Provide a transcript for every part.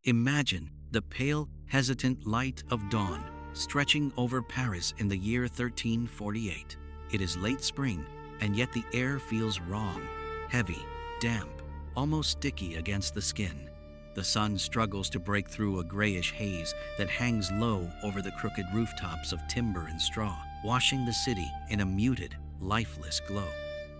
Imagine the pale, hesitant light of dawn stretching over Paris in the year 1348. It is late spring, and yet the air feels wrong, heavy, damp, almost sticky against the skin. The sun struggles to break through a grayish haze that hangs low over the crooked rooftops of timber and straw, washing the city in a muted, lifeless glow.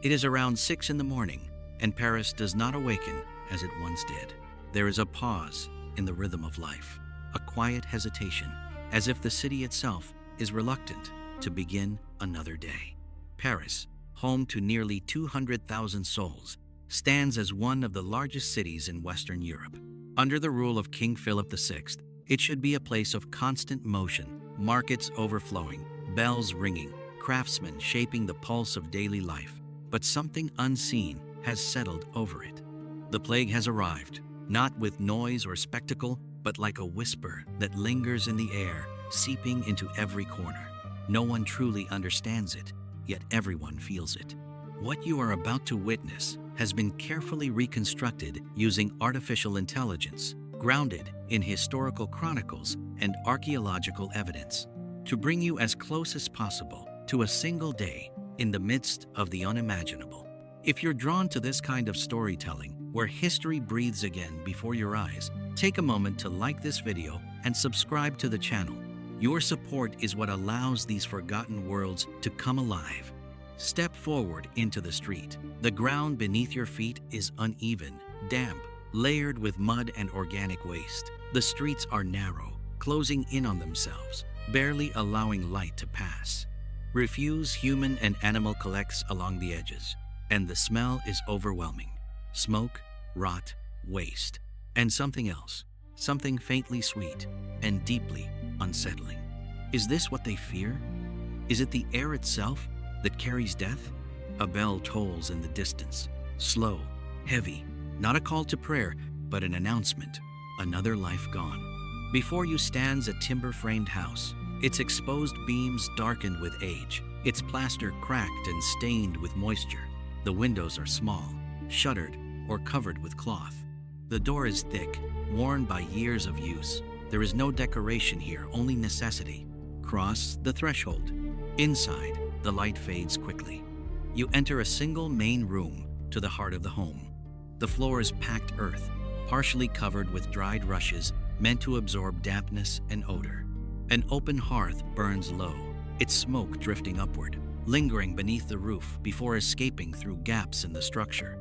It is around 6 in the morning, and Paris does not awaken as it once did. There is a pause in the rhythm of life, a quiet hesitation, as if the city itself is reluctant to begin another day. Paris, home to nearly 200,000 souls, stands as one of the largest cities in Western Europe. Under the rule of King Philip VI, it should be a place of constant motion, markets overflowing, bells ringing, craftsmen shaping the pulse of daily life. But something unseen has settled over it. The plague has arrived, not with noise or spectacle, but like a whisper that lingers in the air, seeping into every corner. No one truly understands it, yet everyone feels it. What you are about to witness has been carefully reconstructed using artificial intelligence, grounded in historical chronicles and archaeological evidence, to bring you as close as possible to a single day in the midst of the unimaginable. If you're drawn to this kind of storytelling, where history breathes again before your eyes, take a moment to like this video and subscribe to the channel. Your support is what allows these forgotten worlds to come alive. Step forward into the street. The ground beneath your feet is uneven, damp, layered with mud and organic waste. The streets are narrow, closing in on themselves, barely allowing light to pass. Refuse human and animal collects along the edges, and the smell is overwhelming. Smoke, rot, waste, and something else, something faintly sweet and deeply unsettling. Is this what they fear? Is it the air itself that carries death? A bell tolls in the distance, slow, heavy, not a call to prayer, but an announcement, another life gone. Before you stands a timber-framed house, its exposed beams darkened with age, its plaster cracked and stained with moisture. The windows are small, shuttered, or covered with cloth. The door is thick, worn by years of use. There is no decoration here, only necessity. Cross the threshold. Inside, the light fades quickly. You enter a single main room to the heart of the home. The floor is packed earth, partially covered with dried rushes meant to absorb dampness and odor. An open hearth burns low, its smoke drifting upward, lingering beneath the roof before escaping through gaps in the structure.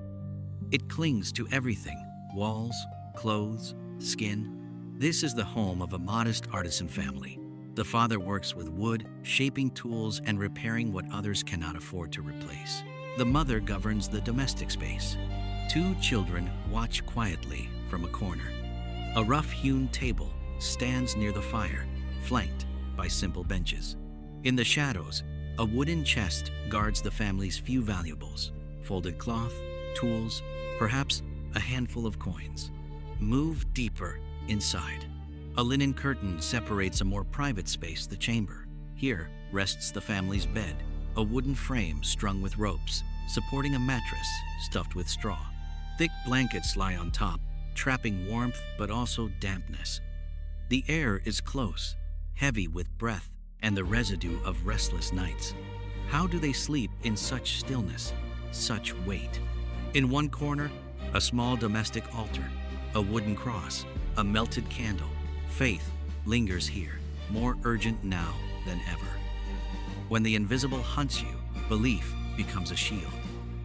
It clings to everything: walls, clothes, skin. This is the home of a modest artisan family. The father works with wood, shaping tools and repairing what others cannot afford to replace. The mother governs the domestic space. 2 children watch quietly from a corner. A rough-hewn table stands near the fire, flanked by simple benches. In the shadows, a wooden chest guards the family's few valuables: folded cloth, tools, perhaps a handful of coins. Move deeper inside. A linen curtain separates a more private space, the chamber. Here rests the family's bed, a wooden frame strung with ropes, supporting a mattress stuffed with straw. Thick blankets lie on top, trapping warmth but also dampness. The air is close, heavy with breath and the residue of restless nights. How do they sleep in such stillness, such weight? In one corner, a small domestic altar, a wooden cross, a melted candle. Faith lingers here, more urgent now than ever. When the invisible hunts you, belief becomes a shield.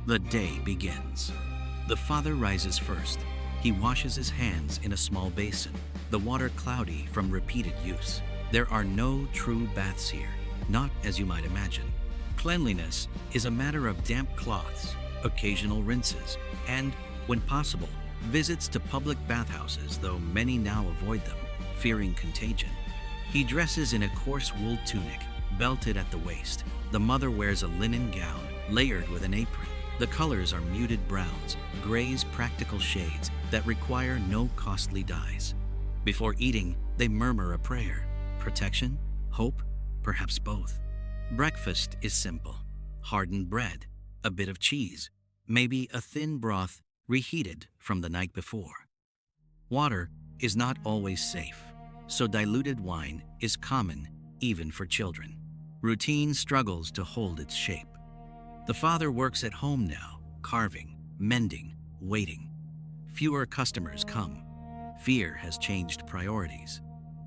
The day begins. The father rises first. He washes his hands in a small basin, the water cloudy from repeated use. There are no true baths here, not as you might imagine. Cleanliness is a matter of damp cloths, occasional rinses, and, when possible, visits to public bathhouses, though many now avoid them, fearing contagion. He dresses in a coarse wool tunic, belted at the waist. The mother wears a linen gown, layered with an apron. The colors are muted browns, grays, practical shades that require no costly dyes. Before eating, they murmur a prayer. Protection? Hope? Perhaps both. Breakfast is simple. Hardened bread, a bit of cheese, maybe a thin broth reheated from the night before. Water is not always safe, so diluted wine is common even for children. Routine struggles to hold its shape. The father works at home now, carving, mending, waiting. Fewer customers come. Fear has changed priorities.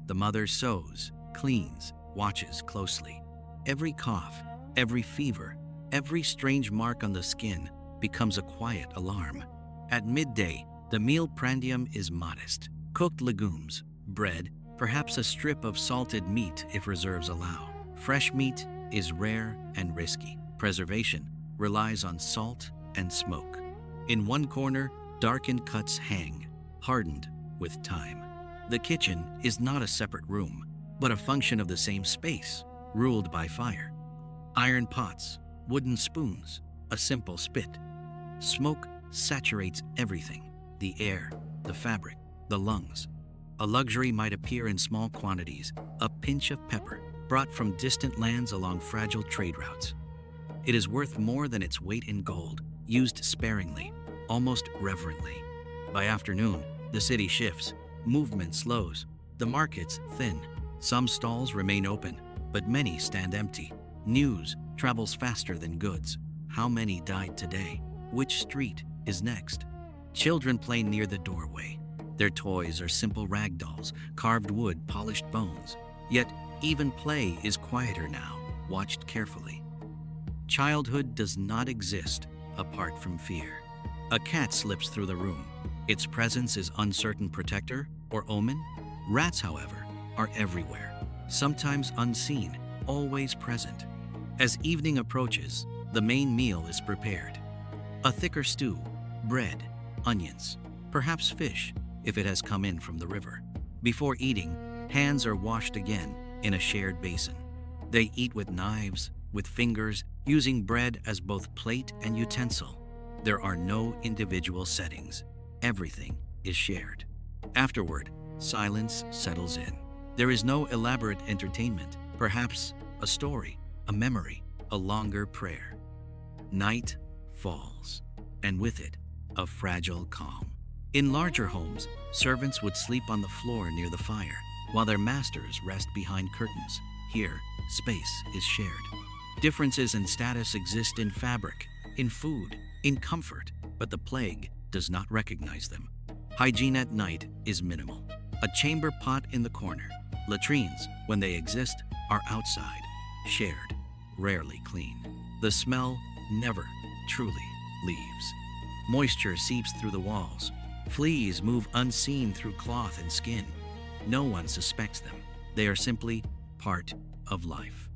The mother sews, cleans, watches closely. Every cough, every fever, every strange mark on the skin becomes a quiet alarm. At midday, the meal prandium is modest. Cooked legumes, bread, perhaps a strip of salted meat if reserves allow. Fresh meat is rare and risky. Preservation relies on salt and smoke. In one corner, darkened cuts hang, hardened with time. The kitchen is not a separate room, but a function of the same space, ruled by fire. Iron pots, wooden spoons, a simple spit. Smoke saturates everything: the air, the fabric, the lungs. A luxury might appear in small quantities, a pinch of pepper, brought from distant lands along fragile trade routes. It is worth more than its weight in gold, used sparingly, almost reverently. By afternoon, the city shifts, movement slows, the markets thin. Some stalls remain open, but many stand empty. News travels faster than goods. How many died today? Which street is next? Children play near the doorway. Their toys are simple rag dolls, carved wood, polished bones. Yet even play is quieter now, watched carefully. Childhood does not exist apart from fear. A cat slips through the room. Its presence is uncertain protector or omen. Rats, however, are everywhere, sometimes unseen, always present. As evening approaches, the main meal is prepared. A thicker stew, bread, onions, perhaps fish if it has come in from the river. Before eating, hands are washed again in a shared basin. They eat with knives, with fingers, using bread as both plate and utensil. There are no individual settings. Everything is shared. Afterward, silence settles in. There is no elaborate entertainment, perhaps a story, a memory, a longer prayer. Night falls, and with it, a fragile calm. In larger homes, servants would sleep on the floor near the fire, while their masters rest behind curtains. Here, space is shared. Differences in status exist in fabric, in food, in comfort, but the plague does not recognize them. Hygiene at night is minimal. A chamber pot in the corner. Latrines, when they exist, are outside, shared, rarely clean. The smell never truly leaves. Moisture seeps through the walls. Fleas move unseen through cloth and skin. No one suspects them. They are simply part of life.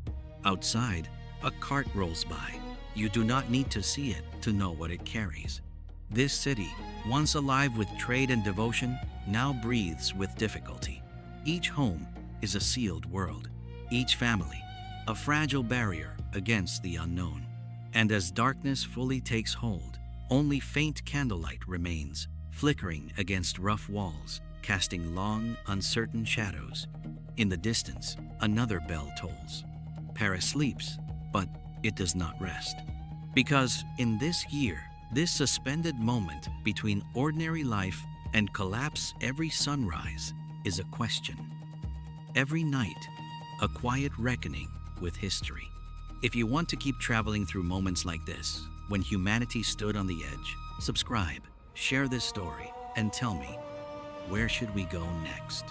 Outside, a cart rolls by. You do not need to see it to know what it carries. This city, once alive with trade and devotion, now breathes with difficulty. Each home is a sealed world. Each family, a fragile barrier against the unknown. And as darkness fully takes hold, only faint candlelight remains, flickering against rough walls, casting long, uncertain shadows. In the distance, another bell tolls. Paris sleeps, but it does not rest. Because in this year, this suspended moment between ordinary life and collapse every sunrise is a question. Every night, a quiet reckoning with history. If you want to keep traveling through moments like this, when humanity stood on the edge, subscribe, share this story, and tell me, where should we go next?